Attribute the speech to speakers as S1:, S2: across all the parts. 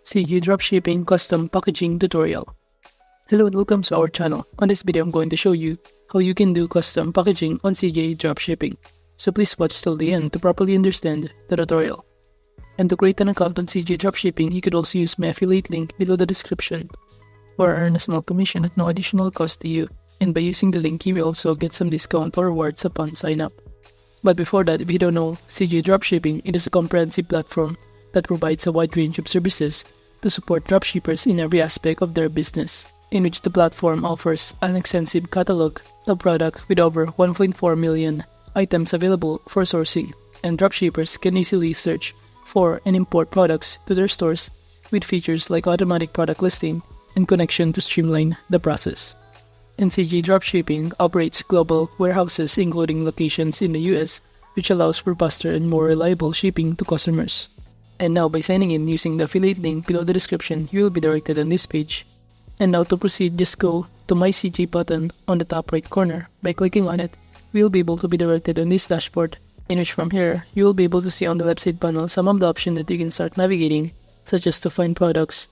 S1: CG Dropshipping Custom Packaging Tutorial. Hello and welcome to our channel. On this video, I'm going to show you how you can do custom packaging on CG Dropshipping. So please watch till the end to properly understand the tutorial. And to create an account on CG Dropshipping, you could also use my affiliate link below the description, or earn a small commission at no additional cost to you. And by using the link, you will also get some discount or rewards upon sign up. But before that, if you don't know, CG Dropshipping, it is a comprehensive platform that provides a wide range of services to support dropshippers in every aspect of their business, in which the platform offers an extensive catalog of products with over 1.4 million items available for sourcing, and dropshippers can easily search for and import products to their stores with features like automatic product listing and connection to streamline the process. CG Dropshipping operates global warehouses including locations in the US, which allows for faster and more reliable shipping to customers. And now by signing in using the affiliate link below the description, you will be directed on this page. And now to proceed, just go to My CG button on the top right corner. By clicking on it, we will be able to be directed on this dashboard, in which from here, you will be able to see on the left side panel some of the options that you can start navigating, such as to find products,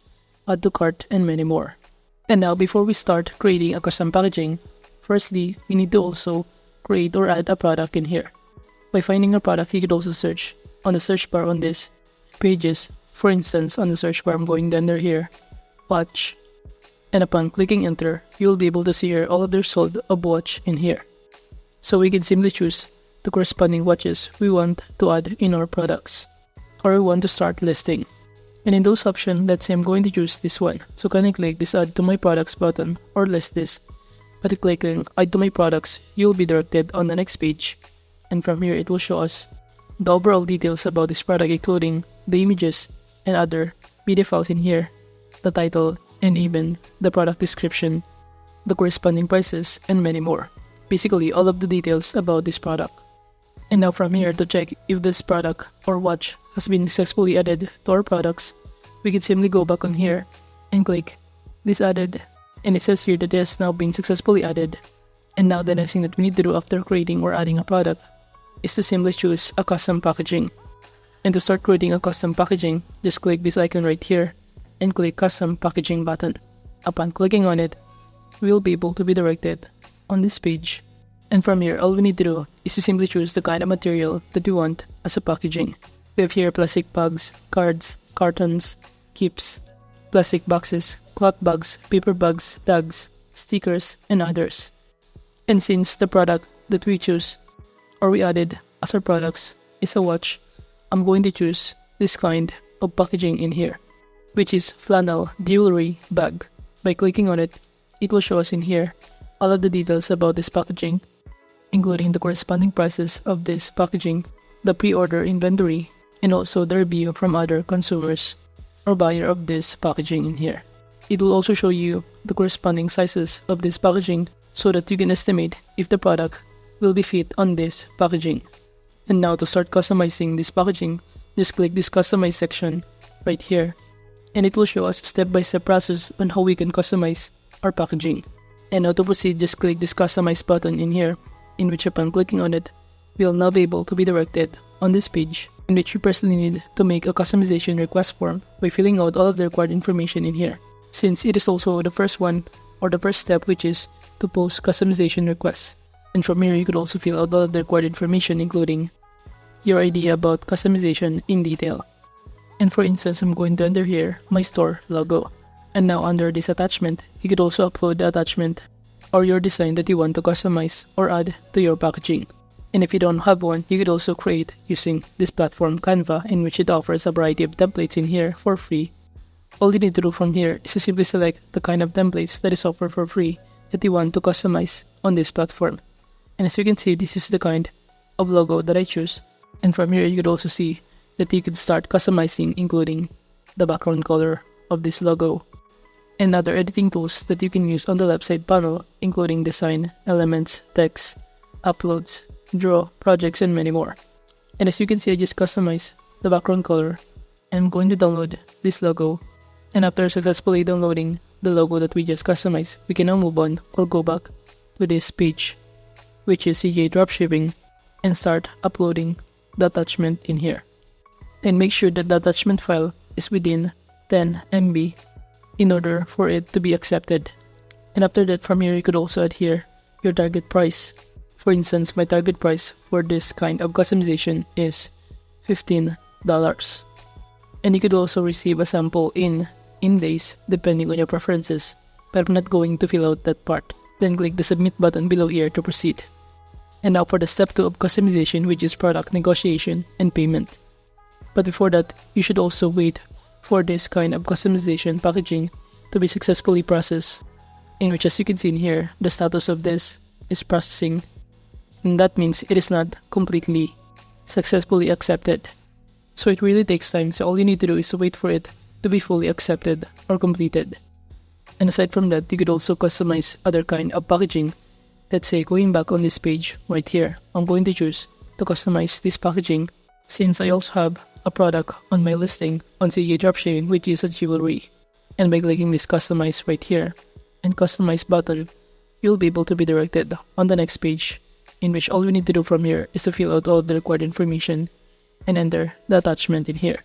S1: add to cart, and many more. And now before we start creating a custom packaging, firstly, we need to also create or add a product in here. By finding a product, you could also search on the search bar on this pages. For instance, on the search bar, I'm going to enter here watch, and upon clicking enter, you'll be able to see here all of their sold of watch in here. So we can simply choose the corresponding watches we want to add in our products, or we want to start listing. And in those options, let's say I'm going to choose this one. So can I click this add to my products button or list this? By clicking add to my products, you'll be directed on the next page, and from here it will show us the overall details about this product, including the images and other PDF files in here, the title, and even the product description, the corresponding prices, and many more. Basically, all of the details about this product. And now from here, to check if this product or watch has been successfully added to our products, we can simply go back on here and click this added, and it says here that it has now been successfully added. And now the next thing that we need to do after creating or adding a product is to simply choose a custom packaging. And to start creating a custom packaging, just click this icon right here and click custom packaging button. Upon clicking on it, we will be able to be directed on this page. And from here, all we need to do is to simply choose the kind of material that we want as a packaging. We have here plastic bags, cards, cartons, keeps, plastic boxes, cloth bags, paper bags, tags, stickers, and others. And since the product that we choose or we added as our products is a watch, I'm going to choose this kind of packaging in here, which is flannel jewelry bag. By clicking on it, it will show us in here all of the details about this packaging, including the corresponding prices of this packaging, the pre-order inventory, and also the review from other consumers or buyer of this packaging in here. It will also show you the corresponding sizes of this packaging so that you can estimate if the product will be fit on this packaging. And now to start customizing this packaging, just click this customize section right here, and it will show us a step-by-step process on how we can customize our packaging. And now to proceed, just click this customize button in here, in which upon clicking on it, we'll now be able to be directed on this page, in which you personally need to make a customization request form by filling out all of the required information in here, since it is also the first one or the first step, which is to post customization requests. And from here, you could also fill out all of the required information, including your idea about customization in detail. And for instance, I'm going to enter here my store logo. And now under this attachment, you could also upload the attachment or your design that you want to customize or add to your packaging. And if you don't have one, you could also create using this platform Canva, in which it offers a variety of templates in here for free. All you need to do from here is to simply select the kind of templates that is offered for free that you want to customize on this platform. And as you can see, this is the kind of logo that I choose. And from here, you could also see that you could start customizing, including the background color of this logo and other editing tools that you can use on the left side panel, including design, elements, text, uploads, draw, projects, and many more. And as you can see, I just customize the background color, and I'm going to download this logo. And after successfully downloading the logo that we just customized, we can now move on or go back to this page, which is CG Dropshipping, and start uploading the attachment in here. And make sure that the attachment file is within 10 MB in order for it to be accepted. And after that, from here, you could also add here your target price. For instance, my target price for this kind of customization is $15. And you could also receive a sample in days depending on your preferences, but I'm not going to fill out that part. Then click the submit button below here to proceed. And now for the step 2 of customization, which is product negotiation and payment. But before that, you should also wait for this kind of customization packaging to be successfully processed, in which, as you can see in here, the status of this is processing, and that means it is not completely successfully accepted. So it really takes time, so all you need to do is to wait for it to be fully accepted or completed. And aside from that, you could also customize other kind of packaging. Let's say going back on this page right here, I'm going to choose to customize this packaging since I also have a product on my listing on CJ Dropshipping, which is a jewelry. And by clicking this customize right here and customize button, you'll be able to be directed on the next page, in which all we need to do from here is to fill out all of the required information and enter the attachment in here.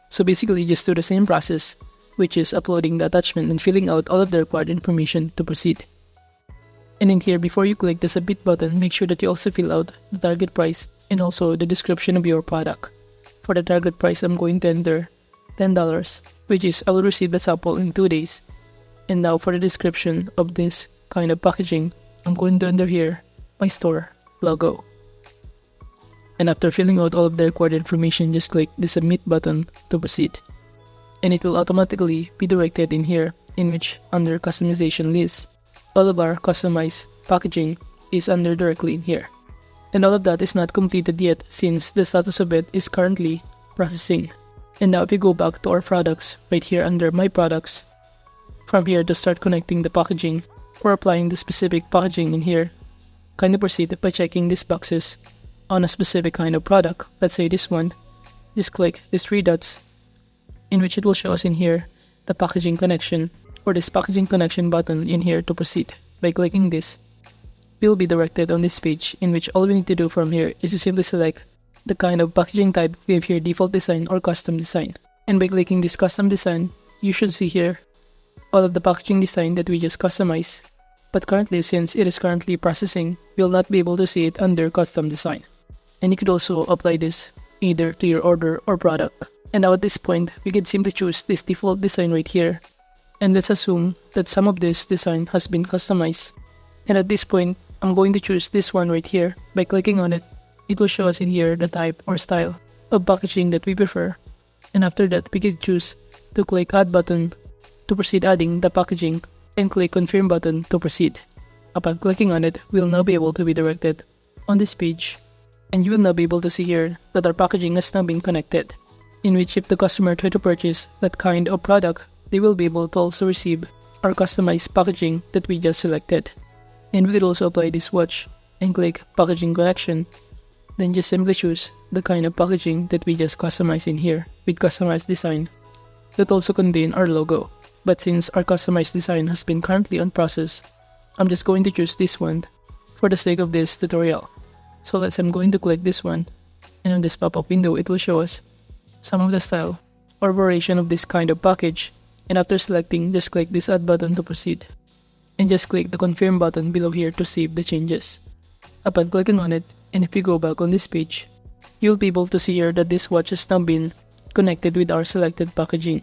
S1: So basically just do the same process, which is uploading the attachment and filling out all of the required information to proceed. And in here, before you click the submit button, make sure that you also fill out the target price and also the description of your product. For the target price, I'm going to enter $10, which is I will receive the sample in 2 days. And now for the description of this kind of packaging, I'm going to enter here my store logo. And after filling out all of the required information, just click the submit button to proceed. And it will automatically be directed in here, in which under customization list, all of our customized packaging is under directly in here. And all of that is not completed yet since the status of it is currently processing. And now if you go back to our products right here under my products, from here to start connecting the packaging or applying the specific packaging in here, kindly proceed by checking these boxes on a specific kind of product. Let's say this one. Just click these 3 dots, in which it will show us in here the packaging connection or this packaging connection button in here to proceed. By clicking this, we'll be directed on this page, in which all we need to do from here is to simply select the kind of packaging type. We have here default design or custom design. And by clicking this custom design, you should see here all of the packaging design that we just customized. But currently, since it is currently processing, you'll not be able to see it under custom design. And you could also apply this either to your order or product. And now at this point, we can simply choose this default design right here. And let's assume that some of this design has been customized. And at this point, I'm going to choose this one right here. By clicking on it, it will show us in here the type or style of packaging that we prefer. And after that, we can choose to click add button to proceed adding the packaging and click confirm button to proceed. Upon clicking on it, we'll now be able to be directed on this page. And you will now be able to see here that our packaging has now been connected, in which if the customer try to purchase that kind of product, they will be able to also receive our customized packaging that we just selected. And we could also apply this watch and click packaging connection. Then just simply choose the kind of packaging that we just customized in here with customized design that also contain our logo. But since our customized design has been currently on process, I'm just going to choose this one for the sake of this tutorial. So I'm going to click this one, and on this pop-up window, it will show us some of the style or variation of this kind of package. And after selecting, just click this add button to proceed. And just click the confirm button below here to save the changes. Upon clicking on it, and if you go back on this page, you'll be able to see here that this watch has now been connected with our selected packaging.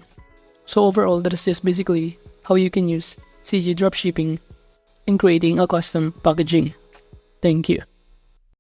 S1: So overall, that is just basically how you can use CJ Dropshipping in creating a custom packaging. Thank you.